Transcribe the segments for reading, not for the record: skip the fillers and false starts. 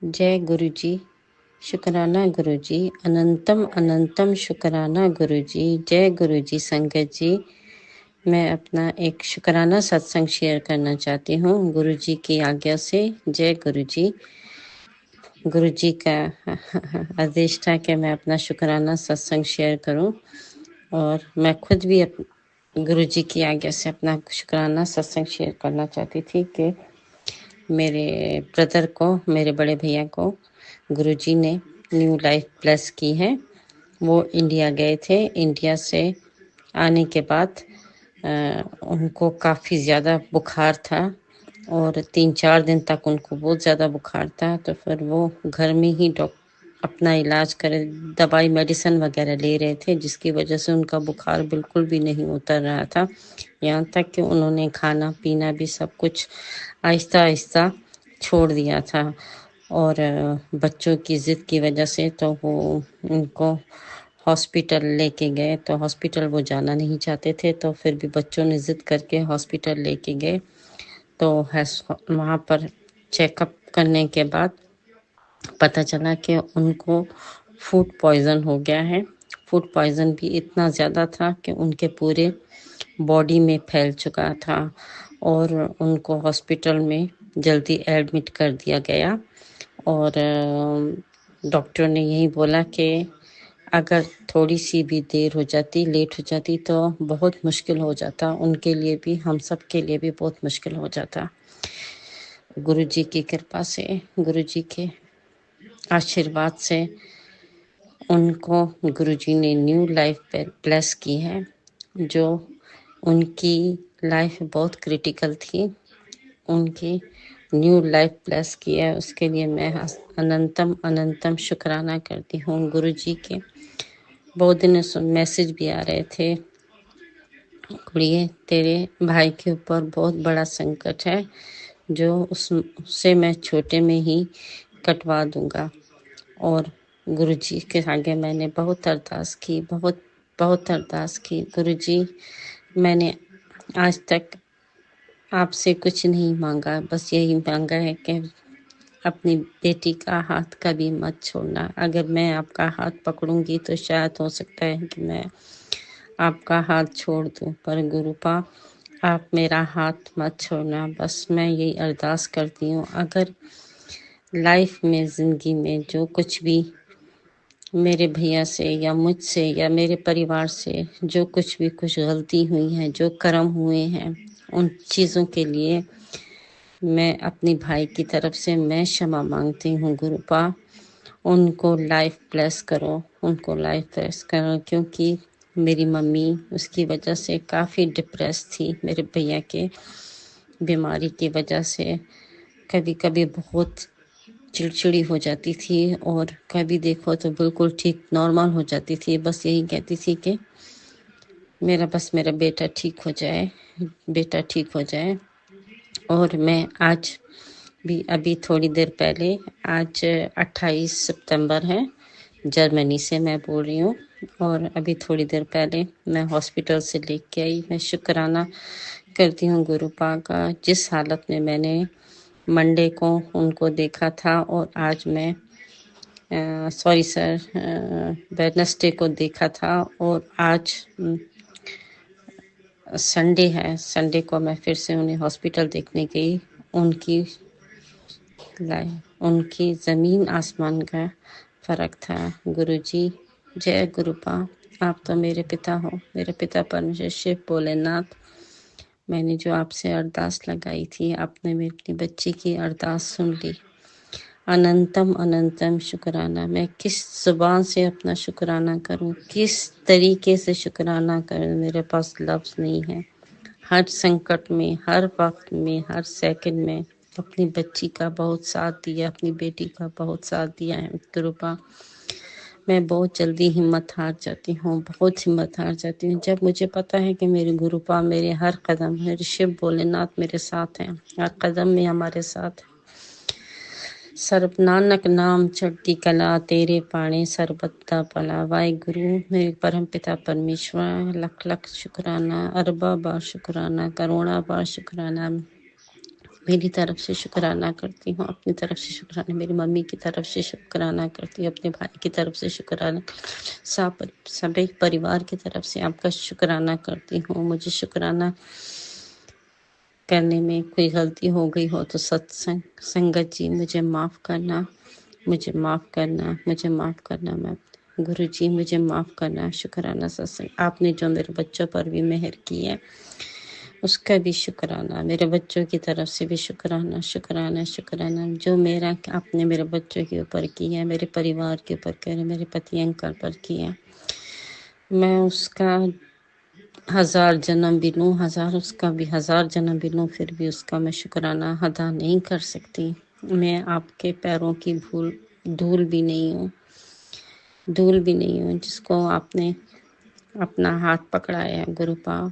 जय गुरु जी। शुक्राना गुरु जी। अनंतम अनंतम शुक्राना गुरु जी। जय गुरु जी। संगत जी, मैं अपना एक शुक्राना सत्संग शेयर करना चाहती हूँ गुरु जी की आज्ञा से। जय गुरु जी। गुरु जी का आदेश था कि मैं अपना शुक्राना सत्संग शेयर करूं, और मैं खुद भी गुरु जी की आज्ञा से अपना शुक्राना सत्संग शेयर करना चाहती थी कि मेरे ब्रदर को, मेरे बड़े भैया को गुरुजी ने न्यू लाइफ प्लस की है। वो इंडिया गए थे। इंडिया से आने के बाद उनको काफ़ी ज़्यादा बुखार था, और 3-4 दिन तक उनको बहुत ज़्यादा बुखार था। तो फिर वो घर में ही अपना इलाज करे, दवाई मेडिसिन वगैरह ले रहे थे, जिसकी वजह से उनका बुखार बिल्कुल भी नहीं उतर रहा था। यहाँ तक कि उन्होंने खाना पीना भी सब कुछ आहिस्ता आहिस्ता छोड़ दिया था। और बच्चों की ज़िद की वजह से तो वो उनको हॉस्पिटल लेके गए। तो हॉस्पिटल वो जाना नहीं चाहते थे, तो फिर भी बच्चों ने ज़िद करके हॉस्पिटल लेके गए। तो वहाँ पर चेकअप करने के बाद पता चला कि उनको फूड पॉइज़न हो गया है। फूड पॉइज़न भी इतना ज़्यादा था कि उनके पूरे बॉडी में फैल चुका था, और उनको हॉस्पिटल में जल्दी एडमिट कर दिया गया। और डॉक्टर ने यही बोला कि अगर थोड़ी सी भी देर हो जाती, लेट हो जाती, तो बहुत मुश्किल हो जाता उनके लिए भी, हम सब के लिए भी बहुत मुश्किल हो जाता। गुरु जी की कृपा से, गुरु जी के आशीर्वाद से उनको गुरु जी ने न्यू लाइफ प्लस की है। जो उनकी लाइफ बहुत क्रिटिकल थी, उनकी न्यू लाइफ प्लस की है। उसके लिए मैं अनंतम अनंतम शुक्राना करती हूँ गुरु जी के। बहुत दिनों से मैसेज भी आ रहे थे, कुड़िए तेरे भाई के ऊपर बहुत बड़ा संकट है, जो उससे मैं छोटे में ही कटवा दूंगा। और गुरु जी के आगे मैंने बहुत अरदास की, बहुत बहुत अरदास की। गुरु जी, मैंने आज तक आपसे कुछ नहीं मांगा, बस यही मांगा है कि अपनी बेटी का हाथ कभी मत छोड़ना। अगर मैं आपका हाथ पकड़ूंगी तो शायद हो सकता है कि मैं आपका हाथ छोड़ दूं, पर गुरुपा आप मेरा हाथ मत छोड़ना। बस मैं यही अरदास करती हूँ। अगर लाइफ में, ज़िंदगी में जो कुछ भी मेरे भैया से या मुझसे या मेरे परिवार से जो कुछ भी कुछ गलती हुई है, जो कर्म हुए हैं, उन चीज़ों के लिए मैं अपनी भाई की तरफ से मैं क्षमा मांगती हूँ। गुरुपा उनको लाइफ ब्लेस करो, उनको लाइफ ब्लेस करो, क्योंकि मेरी मम्मी उसकी वजह से काफ़ी डिप्रेस थी। मेरे भैया के बीमारी की वजह से कभी कभी बहुत चिड़चिड़ी हो जाती थी, और कभी देखो तो बिल्कुल ठीक नॉर्मल हो जाती थी। बस यही कहती थी कि मेरा बेटा ठीक हो जाए, बेटा ठीक हो जाए। और मैं आज भी, अभी थोड़ी देर पहले, आज 28 सितंबर है, जर्मनी से मैं बोल रही हूँ, और अभी थोड़ी देर पहले मैं हॉस्पिटल से लेके आई। मैं शुक्राना करती हूँ गुरुपा का, जिस हालत में मैंने मंडे को उनको देखा था, और आज मैं सॉरी सर, वेडनेसडे को देखा था, और आज संडे है। संडे को मैं फिर से उन्हें हॉस्पिटल देखने गई। उनकी ज़मीन आसमान का फ़र्क था। गुरुजी, जय गुरुपा। आप तो मेरे पिता हो, मेरे पिता परमेश्वर शिव भोलेनाथ। मैंने जो आपसे अरदास लगाई थी, आपने मेरी अपनी बच्ची की अरदास सुन ली। अनंतम अनंतम शुक्राना। मैं किस ज़ुबान से अपना शुक्राना करूं, किस तरीके से शुक्राना करूं, मेरे पास लफ्ज़ नहीं है। हर संकट में, हर वक्त में, हर सेकंड में अपनी बच्ची का बहुत साथ दिया, अपनी बेटी का बहुत साथ दिया है। कृपा, मैं बहुत जल्दी हिम्मत हार जाती हूँ, बहुत हिम्मत हार जाती हूँ, जब मुझे पता है कि मेरे गुरुपा मेरे हर कदम, मेरे शिव भोलेनाथ मेरे साथ हैं, हर कदम में हमारे साथ हैं। सर्ब नानक नाम चढ़ती कला, तेरे पाणे सरबत्ता भला। वाहिगुरु मेरे परम पिता परमेश्वर, लख लख शुक्राना, अरबा बार शुक्राना, करोड़ा बार शुक्राना। मेरी तरफ से शुक्राना करती हूँ, अपनी तरफ से शुक्राना, मेरी मम्मी की तरफ से शुक्राना करती हूँ, अपने भाई की तरफ से शुक्राना, सभी परिवार की तरफ से आपका शुक्राना करती हूँ। मुझे शुक्राना करने में कोई गलती हो गई हो तो सत्संग संगत जी मुझे माफ़ करना, मुझे माफ़ करना, मुझे माफ़ करना। मैं गुरु जी मुझे माफ़ करना। शुक्राना सत्संग, आपने जो मेरे बच्चों पर भी मेहर की है उसका भी शुक्राना, मेरे बच्चों की तरफ से भी शुक्राना, शुक्राना, शुक्राना। जो मेरा आपने मेरे बच्चों के ऊपर की है, मेरे परिवार के ऊपर किया, मेरे पति अंकल पर किया, मैं उसका 1000 जन्म भी लूँ, उसका भी 1000 जन्म भी लूँ, फिर भी उसका मैं शुक्राना अदा नहीं कर सकती। मैं आपके पैरों की धूल भी नहीं हूँ, धूल भी नहीं हूँ जिसको आपने अपना हाथ पकड़ाया है गुरु पाव।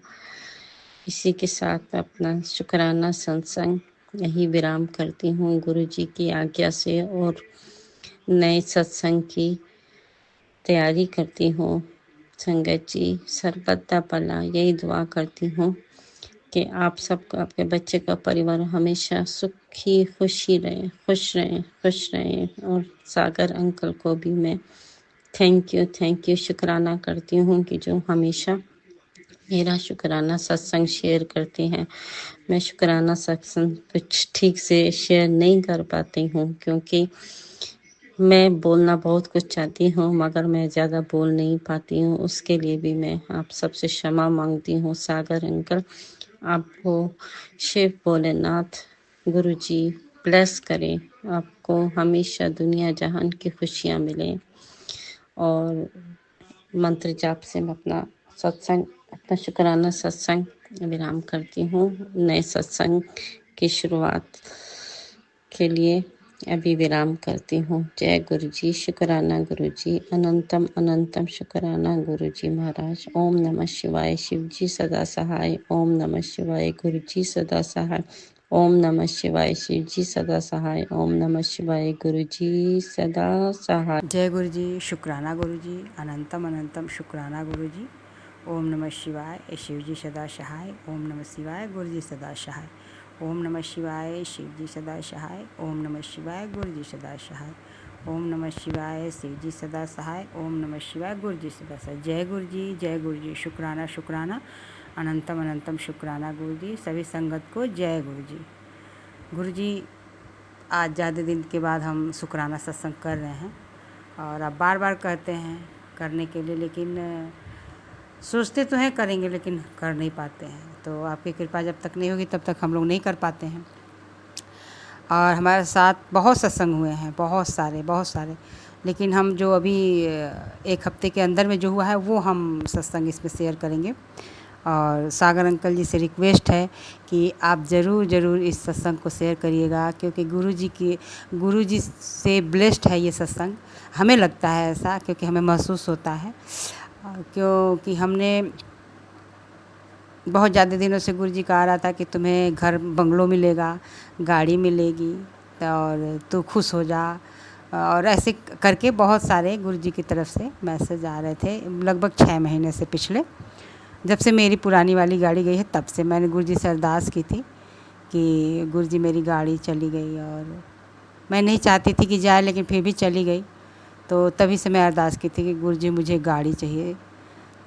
इसी के साथ मैं अपना शुक्राना सत्संग यही विराम करती हूँ गुरु जी की आज्ञा से, और नए सत्संग की तैयारी करती हूँ। संगत जी सर्वदा भला यही दुआ करती हूँ कि आप सबको, आपके बच्चे का परिवार हमेशा सुखी खुशी रहे, खुश रहें, खुश रहें। और सागर अंकल को भी मैं थैंक यू शुक्राना करती हूँ कि जो हमेशा मेरा शुक्राना सत्संग शेयर करते हैं। मैं शुक्राना सत्संग कुछ ठीक से शेयर नहीं कर पाती हूँ क्योंकि मैं बोलना बहुत कुछ चाहती हूँ मगर मैं ज़्यादा बोल नहीं पाती हूँ। उसके लिए भी मैं आप सबसे क्षमा मांगती हूँ। सागर अंकल, आपको शिव भोलेनाथ गुरु जी ब्लेस करें, आपको हमेशा दुनिया जहान की खुशियाँ मिलें। और मंत्र जाप से मैं अपना शुक्राना सत्संग विराम करती हूँ। नए सत्संग की शुरुआत के लिए अभी विराम करती हूँ। जय गुरु जी, शुक्राना गुरु जी, अनंतम अनंतम शुक्राना गुरु जी महाराज। ओम नमः शिवाय, शिव जी सदा सहाय। ओम नमः शिवाय, गुरु जी सदा सहाय। ओम नमः शिवाय, शिव जी सदा सहाय। ओम नमः शिवाय, गुरु जी सदा सहाय। जय गुरु जी, शुक्राना गुरु जी, अनंतम अनंतम शुक्राना गुरु जी। ओम नमः शिवाय, शिव जी सदा सहाय। ओम नमः शिवाय, गुरु जी सदा सहाय। ओम नमः शिवाय, शिव जी सदा सहाय। ओम नमः शिवाय, गुरु जी सदा सहाय। ओम नमः शिवाय, शिव जी सदा सहाय। ओम नमः शिवाय, गुरु जी सदा सहाय। जय गुरु जी, जय गुरु जी, शुक्राना शुक्राना, अनंतम अनंतम शुक्राना गुरु जी। सभी संगत को जय गुरु जी। गुरु जी, आज ज़्यादा दिन के बाद हम शुक्राना सत्संग कर रहे हैं और आप बार बार कहते हैं करने के लिए, लेकिन सोचते तो हैं करेंगे लेकिन कर नहीं पाते हैं। तो आपकी कृपा जब तक नहीं होगी तब तक हम लोग नहीं कर पाते हैं। और हमारे साथ बहुत सत्संग हुए हैं, बहुत सारे, लेकिन हम जो अभी 1 हफ्ते के अंदर में जो हुआ है वो हम सत्संग इसमें शेयर करेंगे। और सागर अंकल जी से रिक्वेस्ट है कि आप ज़रूर इस सत्संग को शेयर करिएगा, क्योंकि गुरु जी से ब्लेस्ड है ये सत्संग। हमें लगता है ऐसा, क्योंकि हमें महसूस होता है, क्योंकि हमने बहुत ज़्यादा दिनों से गुरु जी का आ रहा था कि तुम्हें घर बंगलो मिलेगा, गाड़ी मिलेगी और तू खुश हो जा, और ऐसे करके बहुत सारे गुरु जी की तरफ से मैसेज आ रहे थे। लगभग 6 महीने से, पिछले जब से मेरी पुरानी वाली गाड़ी गई है तब से मैंने गुरु जी से अरदास की थी कि गुरु जी मेरी गाड़ी चली गई, और मैं नहीं चाहती थी कि जाए लेकिन फिर भी चली गई। तो तभी से मैं अरदास की थी कि गुरु जी मुझे गाड़ी चाहिए।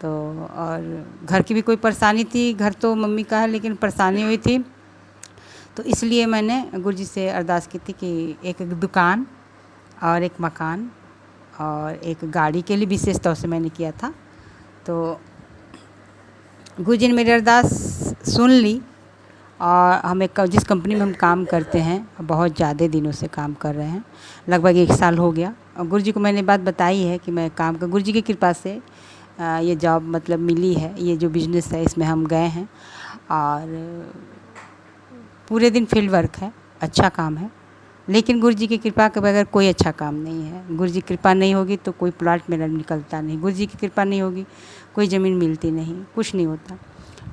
तो और घर की भी कोई परेशानी थी, घर तो मम्मी का है लेकिन परेशानी हुई थी, तो इसलिए मैंने गुरु जी से अरदास की थी कि एक दुकान और एक मकान और एक गाड़ी के लिए विशेष तौर से मैंने किया था। तो गुरु जी ने मेरी अरदास सुन ली, और हमें जिस कंपनी में हम काम करते हैं बहुत ज़्यादा दिनों से काम कर रहे हैं, लगभग 1 साल हो गया। और गुरु जी को मैंने बात बताई है कि मैं काम कर, गुरु जी की कृपा से ये जॉब मतलब मिली है, ये जो बिज़नेस है इसमें हम गए हैं, और पूरे दिन फील्ड वर्क है, अच्छा काम है। लेकिन गुरु जी की कृपा के बगैर कोई अच्छा काम नहीं है। गुरु जी की कृपा नहीं होगी तो कोई प्लाट मेरा निकलता नहीं, गुरु जी की कृपा नहीं होगी कोई ज़मीन मिलती नहीं, कुछ नहीं होता।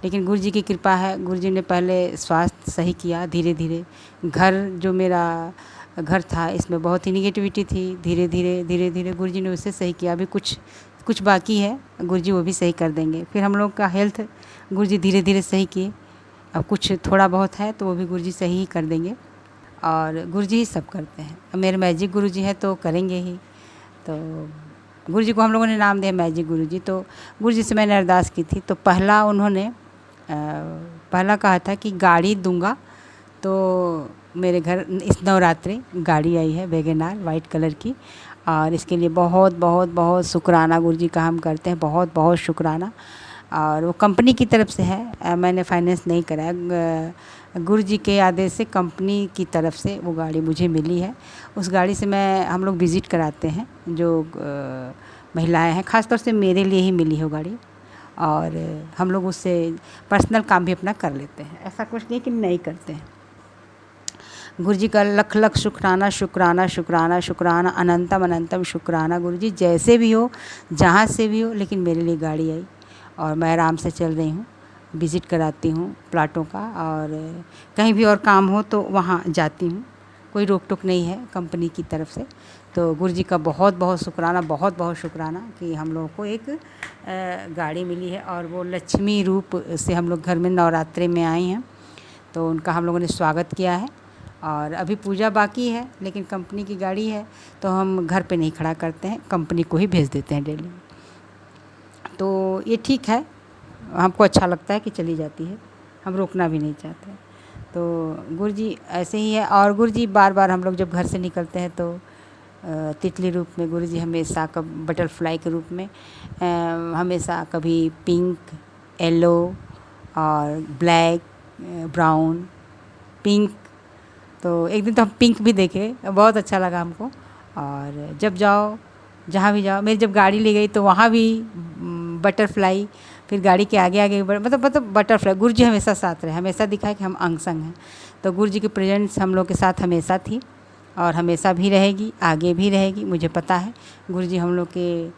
लेकिन गुरु जी की कृपा है। गुरु जी ने पहले स्वास्थ्य सही किया, धीरे धीरे घर, जो मेरा घर था इसमें बहुत ही निगेटिविटी थी, धीरे धीरे गुरु जी ने उसे सही किया। अभी कुछ बाकी है, गुरु जी वो भी सही कर देंगे। फिर हम लोग का हेल्थ गुरु जी धीरे धीरे सही किए, अब कुछ थोड़ा बहुत है तो वो भी गुरुजी सही ही कर देंगे, और गुरुजी ही सब करते हैं। अब मेरे मैजिक गुरुजी हैं तो करेंगे ही। तो गुरुजी को हम लोगों ने नाम दिया मैजिक गुरुजी। तो गुरुजी से मैंने अरदास की थी, तो पहला उन्होंने पहला कहा था कि गाड़ी दूंगा। तो मेरे घर इस नवरात्रि गाड़ी आई है वैगन आर वाइट कलर की, और इसके लिए बहुत बहुत बहुत शुक्राना गुरुजी का हम करते हैं, बहुत बहुत शुक्राना। और वो कंपनी की तरफ से है, मैंने फाइनेंस नहीं कराया, गुरुजी के आदेश से कंपनी की तरफ से वो गाड़ी मुझे मिली है। उस गाड़ी से हम लोग विज़िट कराते हैं, जो महिलाएं हैं, ख़ास तौर से मेरे लिए ही मिली है वो गाड़ी। और हम लोग उससे पर्सनल काम भी अपना कर लेते हैं, ऐसा कुछ नहीं कि नहीं करते हैं। गुरुजी का लख लख शुक्राना शुक्राना शुक्राना शुक्राना, अनंतम अनंतम शुक्राना गुरुजी, जैसे भी हो, जहाँ से भी हो, लेकिन मेरे लिए गाड़ी आई और मैं आराम से चल रही हूँ। विज़िट कराती हूँ प्लाटों का, और कहीं भी और काम हो तो वहाँ जाती हूँ, कोई रोक टोक नहीं है कंपनी की तरफ से। तो गुरुजी का बहुत बहुत शुक्राना, बहुत बहुत शुक्राना कि हम लोगों को एक गाड़ी मिली है, और वो लक्ष्मी रूप से हम लोग घर में नवरात्रि में आई हैं, तो उनका हम लोगों ने स्वागत किया है। और अभी पूजा बाकी है, लेकिन कंपनी की गाड़ी है तो हम घर पे नहीं खड़ा करते हैं, कंपनी को ही भेज देते हैं डेली। तो ये ठीक है, हमको अच्छा लगता है कि चली जाती है, हम रोकना भी नहीं चाहते। तो गुरुजी ऐसे ही है। और गुरुजी बार बार हम लोग जब घर से निकलते हैं तो तितली रूप में गुरुजी हमेशा, कब बटरफ्लाई के रूप में हमेशा, कभी पिंक, येलो और ब्लैक, ब्राउन, पिंक। तो एक दिन तो हम पिंक भी देखे, बहुत अच्छा लगा हमको। और जब जाओ, जहाँ भी जाओ, मेरी जब गाड़ी ले गई तो वहाँ भी बटरफ्लाई, फिर गाड़ी के आगे आगे मतलब बटरफ्लाई। गुरुजी हमेशा साथ रहे, हमेशा दिखाए कि हम अंग संग हैं। तो गुरुजी की प्रेजेंस हम लोग के साथ हमेशा थी और हमेशा भी रहेगी, आगे भी रहेगी, मुझे पता है। गुरुजी हम लोग के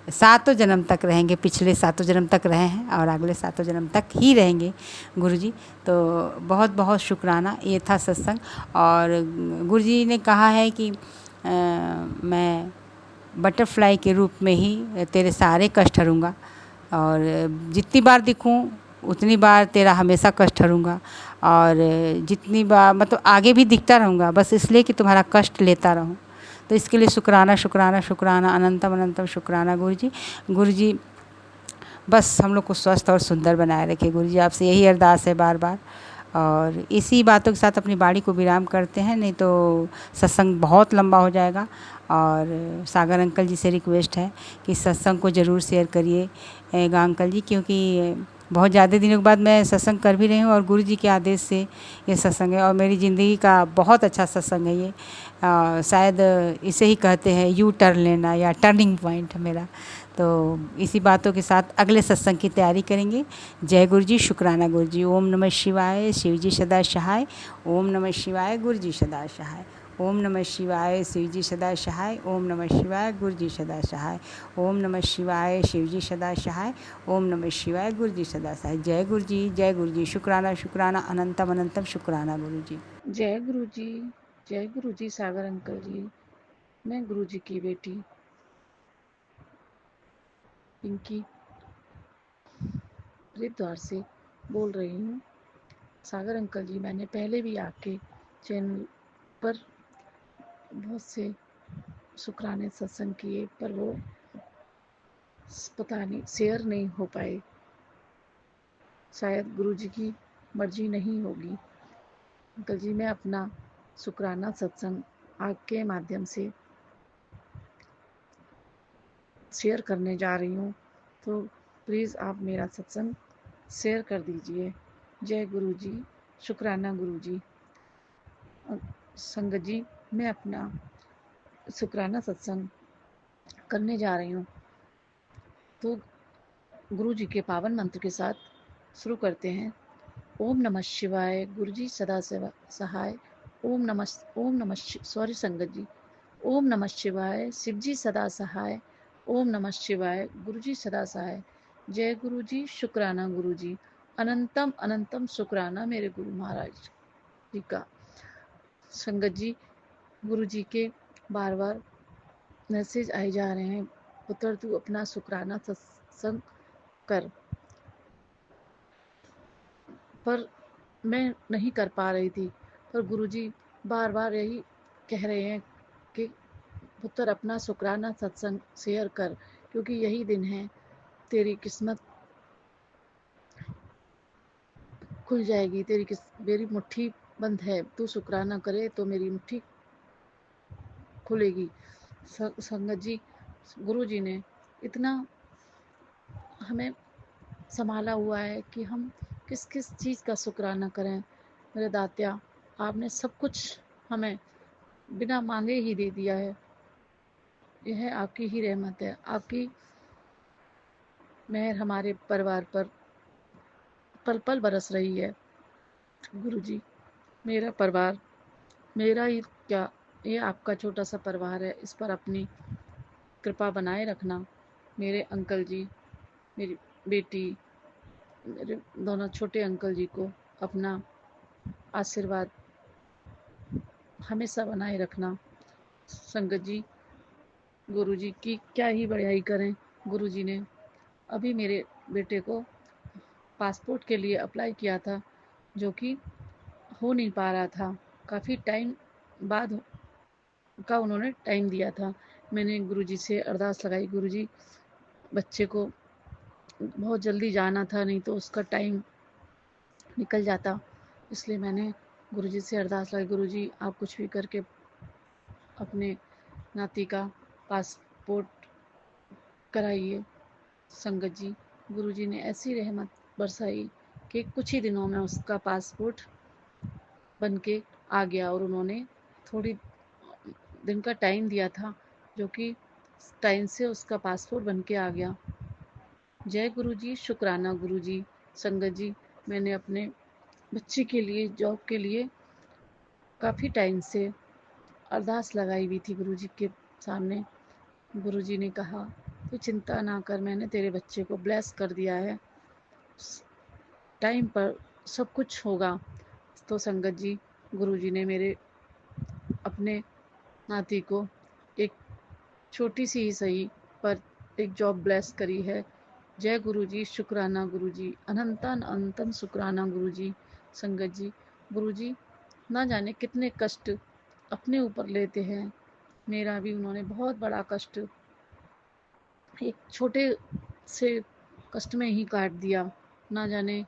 सातों जन्म तक रहेंगे, पिछले सातों जन्म तक रहे हैं और अगले सातों जन्म तक ही रहेंगे गुरुजी। तो बहुत बहुत शुक्राना। ये था सत्संग। और गुरुजी ने कहा है कि मैं बटरफ्लाई के रूप में ही तेरे सारे कष्ट हरूँगा, और जितनी बार दिखूं उतनी बार तेरा हमेशा कष्ट हरूँगा, और जितनी बार मतलब आगे भी दिखता रहूँगा, बस इसलिए कि तुम्हारा कष्ट लेता रहूँ। तो इसके लिए शुक्राना शुक्राना शुक्राना, अनंतम अनंतम शुक्राना गुरुजी। गुरुजी बस हम लोग को स्वस्थ और सुंदर बनाए रखे गुरुजी, आपसे यही अरदास है बार बार। और इसी बातों के साथ अपनी वाणी को विराम करते हैं, नहीं तो सत्संग बहुत लंबा हो जाएगा। और सागर अंकल जी से रिक्वेस्ट है कि सत्संग को ज़रूर शेयर करिएगा अंकल जी, क्योंकि बहुत ज़्यादा दिनों के बाद मैं सत्संग कर भी रही हूँ और गुरु जी के आदेश से ये सत्संग है, और मेरी ज़िंदगी का बहुत अच्छा सत्संग है ये। शायद इसे ही कहते हैं यू टर्न लेना या टर्निंग पॉइंट मेरा। तो इसी बातों के साथ अगले सत्संग की तैयारी करेंगे। जय गुरु जी, शुक्राना गुरु जी। ओम नमः शिवाय, शिव जी सदा सहाय। ओम नमः शिवाय, गुरु जी सदा सहाय। ओम नमः शिवाय, शिव जी सदा सहाय। ओम नमः शिवाय, गुरु जी सदा सहाय। ओम नमः शिवाय, शिव जी सदा सहाय। ओम नमः शिवाय, गुरु जी सदा सहाय। जय गुरु जी, जय गुरु जी। शुक्राना शुक्राना, अनंतम अनंतम शुक्राना गुरु जी। जय गुरु जी, जय गुरु जी। सागर अंकल जी, मैं गुरु जी की बेटी पिंकी हरिद्वार से बोल रही हूँ। सागर अंकल जी, मैंने पहले भी आपके चैनल पर बहुत से शुक्राने सत्संग किए, पर वो पता नहीं शेयर नहीं हो पाए, शायद गुरु जी की मर्जी नहीं होगी। अंकल जी, मैं अपना शुक्राना सत्संग आपके माध्यम से शेयर करने जा रही हूँ, तो प्लीज़ आप मेरा सत्संग शेयर कर दीजिए। जय गुरु जी, शुक्राना गुरु जी। संगत जी, मैं अपना शुक्राना सत्संग करने जा रही हूँ, तो गुरु जी के पावन मंत्र के साथ शुरू करते हैं। ओम नमः शिवाय, गुरु जी सदा सहाय। ओम नमः सॉरी संगत जी। ओम नमः शिवाय, शिव जी सदा सहाय। ओम नमः शिवाय, गुरु जी सदा सहाय। जय गुरु जी, शुक्राना गुरु जी। अनंतम अनंतम शुक्राना मेरे गुरु महाराज जी का। संगत जी, गुरु जी के बार बार मैसेज आए जा रहे हैं, पुत्र तू अपना शुक्राना सत्संग कर, पर मैं नहीं कर पा रही थी, पर गुरुजी बार बार यही कह रहे हैं कि पुत्र अपना शुक्राना सत्संग शेयर कर, क्योंकि यही दिन है तेरी किस्मत खुल जाएगी। मेरी मुट्ठी बंद है, तू शुक्राना करे तो मेरी मुट्ठी खुलेगी। संगत जी, गुरु जी ने इतना हमें संभाला हुआ है कि हम किस किस चीज़ का शुक्राना करें। मेरे दात्या, आपने सब कुछ हमें बिना मांगे ही दे दिया है। यह आपकी ही रहमत है, आपकी मेहर हमारे परिवार पर पल पल बरस रही है। गुरु जी, मेरा परिवार, मेरा ही क्या, ये आपका छोटा सा परिवार है, इस पर अपनी कृपा बनाए रखना। मेरे अंकल जी, मेरी बेटी, मेरे दोनों छोटे अंकल जी को अपना आशीर्वाद हमेशा बनाए रखना। संगत जी, गुरु जी की क्या ही बड़ाई करें। गुरु जी ने अभी मेरे बेटे को पासपोर्ट के लिए अप्लाई किया था, जो कि हो नहीं पा रहा था। काफ़ी टाइम बाद का उन्होंने टाइम दिया था। मैंने गुरुजी से अरदास लगाई, गुरुजी बच्चे को बहुत जल्दी जाना था, नहीं तो उसका टाइम निकल जाता। इसलिए मैंने गुरुजी से अरदास लगाई, गुरुजी आप कुछ भी करके अपने नाती का पासपोर्ट कराइए। संगत जी, गुरुजी ने ऐसी रहमत बरसाई कि कुछ ही दिनों में उसका पासपोर्ट बन के आ गया, और उन्होंने थोड़ी दिन का टाइम दिया था, जो कि टाइम से उसका पासपोर्ट बन के आ गया। जय गुरु जी, शुक्राना गुरु जी। संगत जी, मैंने अपने बच्चे के लिए, जॉब के लिए काफ़ी टाइम से अरदास लगाई हुई थी गुरु जी के सामने। गुरु जी ने कहा, तू चिंता ना कर, मैंने तेरे बच्चे को ब्लेस कर दिया है, टाइम पर सब कुछ होगा। तो संगत जी, गुरु जी ने मेरे अपने नाती को एक छोटी सी ही सही पर एक जॉब ब्लेस करी है। जय गुरु जी, शुक्राना गुरु जी, अनंतन अनंतन शुक्राना गुरु जी। संगत जी, गुरु जी ना जाने कितने कष्ट अपने ऊपर लेते हैं। मेरा भी उन्होंने बहुत बड़ा कष्ट एक छोटे से कष्ट में ही काट दिया। ना जाने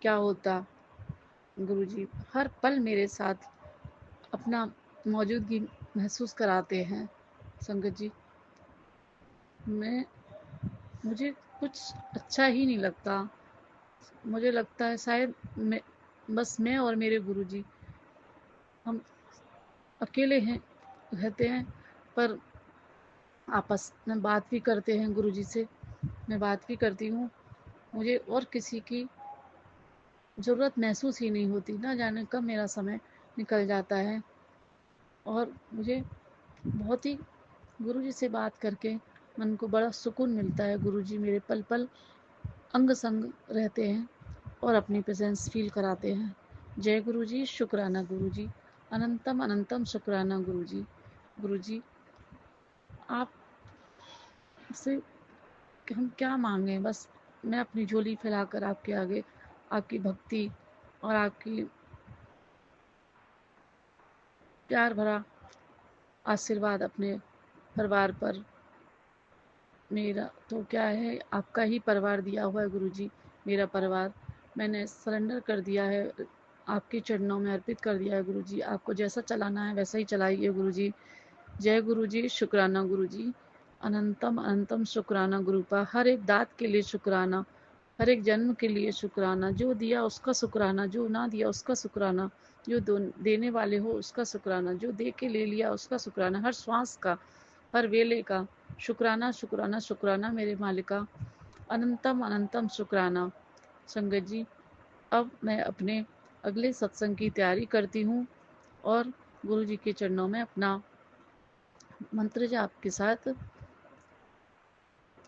क्या होता। गुरु जी हर पल मेरे साथ अपना मौजूदगी महसूस कराते हैं। संगत जी, मैं मुझे कुछ अच्छा ही नहीं लगता। मुझे लगता है शायद मैं और मेरे गुरुजी हम अकेले हैं, रहते हैं, पर आपस में बात भी करते हैं। गुरुजी से मैं बात भी करती हूँ। मुझे और किसी की ज़रूरत महसूस ही नहीं होती। ना जाने कब मेरा समय निकल जाता है, और मुझे बहुत ही गुरुजी से बात करके मन को बड़ा सुकून मिलता है। गुरुजी मेरे पल पल अंग संग रहते हैं और अपनी प्रेजेंस फील कराते हैं। जय गुरु जी, शुक्राना गुरु जी, अनंतम अनंतम शुक्राना गुरु जी। गुरु जी, आपसे हम क्या मांगे, बस मैं अपनी झोली फैलाकर आपके आगे आपकी भक्ति और आपकी प्यार भरा आशीर्वाद अपने परिवार पर। मेरा तो क्या है, आपका ही परिवार दिया हुआ है गुरु जी। मेरा परिवार मैंने सरेंडर कर दिया है, आपके चरणों में अर्पित कर दिया है गुरु जी। आपको जैसा चलाना है वैसा ही चलाइए गुरु जी। जय गुरु जी, शुक्राना गुरु जी, अनंतम अनंतम शुक्राना गुरु का। हर एक दात के लिए शुक्राना, हर एक जन्म के लिए शुक्राना, जो दिया उसका शुक्राना, जो ना दिया उसका शुक्राना, जो देने वाले हो उसका शुक्राना, जो दे के ले लिया उसका शुक्राना, हर श्वास का, हर वेले का शुक्राना शुक्राना शुक्राना मेरे मालिका, अनंतम अनंतम शुक्राना। संगत जी, अब मैं अपने अगले सत्संग की तैयारी करती हूँ, और गुरु जी के चरणों में अपना मंत्र जाप के साथ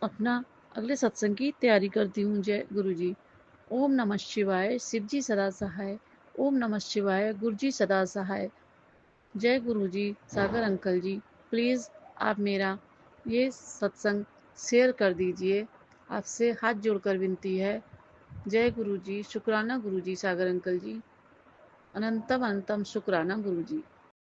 अपना अगले सत्संग की तैयारी करती हूँ। जय गुरु जी। ओम नमः शिवाय, शिव जी सदा सहाय। ओम नमः शिवाय, गुरु जी सदा सहाय। जय गुरु जी। सागर अंकल जी, प्लीज़ आप मेरा ये सत्संग शेयर कर दीजिए, आपसे हाथ जोड़कर विनती है। जय गुरु जी, शुक्राना गुरु जी, सागर अंकल जी। अनंतम अनंतम शुक्राना गुरु जी।